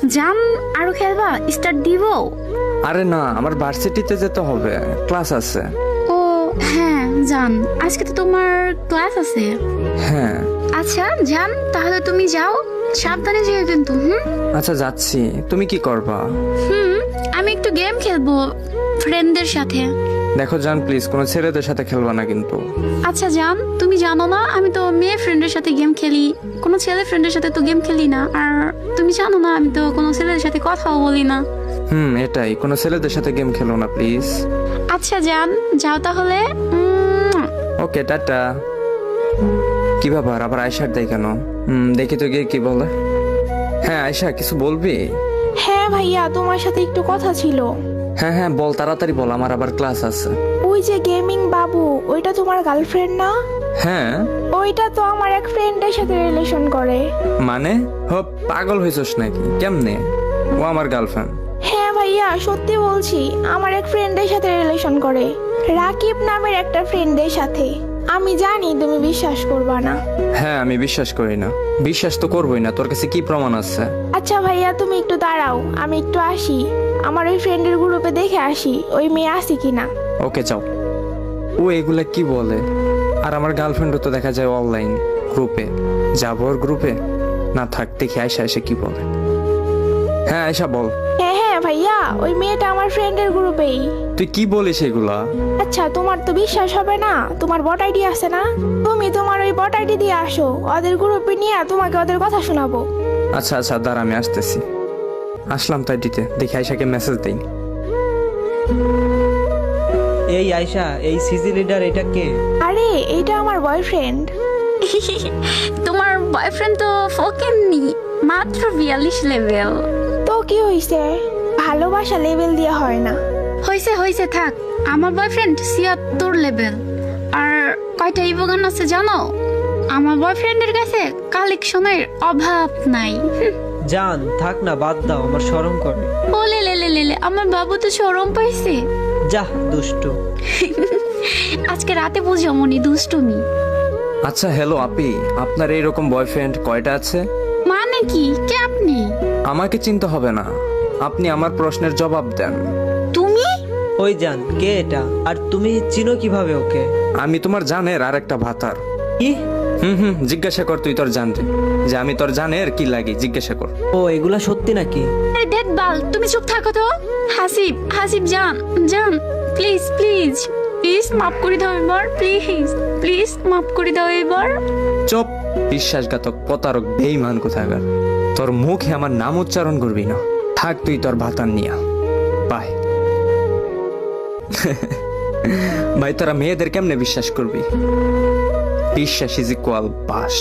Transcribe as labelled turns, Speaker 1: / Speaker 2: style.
Speaker 1: জান আরো খেলবা স্টার্ট দিব?
Speaker 2: আরে না, আমার ভার্সিটিতে যেতে হবে, ক্লাস আছে।
Speaker 1: ও হ্যাঁ জান, আজকে তো তোমার ক্লাস আছে।
Speaker 2: হ্যাঁ।
Speaker 1: আচ্ছা জান, তাহলে তুমি যাও, সাবধানে যেও কিন্তু।
Speaker 2: আচ্ছা যাচ্ছি, তুমি কি করবা?
Speaker 1: আমি একটু গেম খেলবো ফ্রেন্ডদের সাথে।
Speaker 2: দেখো জান, প্লিজ কোনো ছেলেদের সাথে খেলবা না কিন্তু।
Speaker 1: আচ্ছা জান, তুমি জানো না আমি তো মেয়ে ফ্রেন্ডের সাথে গেম খেলি, কোনো ছেলে ফ্রেন্ডের সাথে তো গেম খেলি না। আর তুমি জানো না আমি তো কোনো ছেলেদের সাথে কথাও বলি না।
Speaker 2: এটাই, কোনো ছেলেদের সাথে গেম খেলো না প্লিজ।
Speaker 1: আচ্ছা জান, যাও তাহলে।
Speaker 2: ওকে, টাটা। কি ব্যাপার, আবার আয়শার দেয় কেন? দেখি তো গিয়ে কি বলে। হ্যাঁ আয়শা, কিছু বলবি?
Speaker 3: হ্যাঁ ভাইয়া, তোমার সাথে একটু কথা ছিল।
Speaker 2: হ্যাঁ হ্যাঁ বল, তাড়াতাড়ি বল, আমার আবার ক্লাস আছে।
Speaker 3: ওই যে গেমিং বাবু, ওইটা তোমার গার্লফ্রেন্ড না?
Speaker 2: হ্যাঁ।
Speaker 3: ওইটা তো আমার এক ফ্রেন্ডের সাথে রিলেশন করে।
Speaker 2: মানে পাগল হয়েছস নাকি? কেমনে? ও আমার গার্লফ্রেন্ড?
Speaker 3: হ্যাঁ ভাইয়া, সত্যি বলছি, আমার এক ফ্রেন্ডের সাথে রিলেশন করে, রাকিব নামের একটা ফ্রেন্ডের সাথে। আমি জানি তুমি বিশ্বাস করবা না।
Speaker 2: হ্যাঁ আমি বিশ্বাস করি না। বিশ্বাস তো করবোই না, তোর কাছে কি প্রমাণ আছে?
Speaker 3: আচ্ছা ভাইয়া, তুমি একটু দাঁড়াও, আমি একটু আসি, আমার ওই ফ্রেন্ডের গ্রুপে দেখে আসি ওই মেয়ে আসি কিনা।
Speaker 2: ওকে যাও। ও এগুলা কি বলে? আর আমার গার্লফ্রেন্ডও তো দেখা যায় অনলাইন গ্রুপে। যাবো ওর গ্রুপে? না থাক, দেখি আয়শা এসে কি বলে। হ্যাঁ আয়শা বল।
Speaker 3: হ্যাঁ হ্যাঁ ভাইয়া, ওই মেয়েটা আমার ফ্রেন্ডের গ্রুপেই।
Speaker 2: তুই কি বলিস এগুলা?
Speaker 3: আচ্ছা, তোমার তো বিশ্বাস হবে না, তোমার বট আইডি আছে না? তুমি তোমার ওই বট আইডি দিয়ে আসো, ওদের গ্রুপে নিয়ে তোমাকে ওদের কথা শোনাবো।
Speaker 2: আচ্ছা আচ্ছা দাঁড়া, আমি আসতেছি। আসলাম তাই দিতে, দেখি আয়শাকে মেসেজ দেই।
Speaker 4: এই আয়শা, এই সিজি লিডার এটা কে?
Speaker 3: আরে এইটা আমার বয়ফ্রেন্ড।
Speaker 1: তোমার বয়ফ্রেন্ড তো ফকিন্নি, মাত্র 42 লেভেল।
Speaker 3: তো কি হইছে, ভালোবাসা লেভেল দিয়ে হয় না।
Speaker 1: হয়েছে হয়েছে থাক, আমার বয়ফ্রেন্ড 76 লেভেল। আর কয়টা ইভোগান আছে জানো? আমার বয়ফ্রেন্ডের কাছে কালেকশনের অভাব নাই।
Speaker 4: জান থাক না, বাদ দাও, আমার শরম করে।
Speaker 1: ও লে লে লে লে লে, আমার বাবু তো শরম পাইছে।
Speaker 4: যা দুষ্টু।
Speaker 1: আজকে রাতে বুঝো মনি দুষ্টুমি।
Speaker 2: আচ্ছা হ্যালো আপি, আপনার এইরকম বয়ফ্রেন্ড কয়টা আছে?
Speaker 1: মানে কি, কে আপনি?
Speaker 2: আমাকে চিনতে হবে না, আপনি আমার প্রশ্নের জবাব দেন।
Speaker 1: তুমি?
Speaker 4: ওই জান, কে এটা? আর তুমি চিনো কিভাবে ওকে?
Speaker 2: আমি তোমার জানের আর একটা ভাতার।
Speaker 4: কি?
Speaker 2: জিজ্ঞাসা কর তুই তোর জানতে, যে আমি তোর জানের কি লাগি, জিজ্ঞাসা কর।
Speaker 4: ও এগুলা সত্যি নাকি?
Speaker 1: আরে ডেড বাল, তুমি চুপ থাকো তো। হাসিব হাসিব জান জান, প্লিজ প্লিজ প্লিজ মাফ করে দাও এবার, প্লিজ প্লিজ মাফ করে দাও এবার।
Speaker 2: চুপ, বিশ্বাসঘাতক, প্রতারক, বেঈমান কোথাকার। তোর মুখে আমার নাম উচ্চারণ করবি না। থাক তুই তোর ভাতার নিয়া, বাই। ভাই তোরা মেয়েদের কেমনে বিশ্বাস করবি? বিশ্বাস ইজ ইকুয়াল বাস।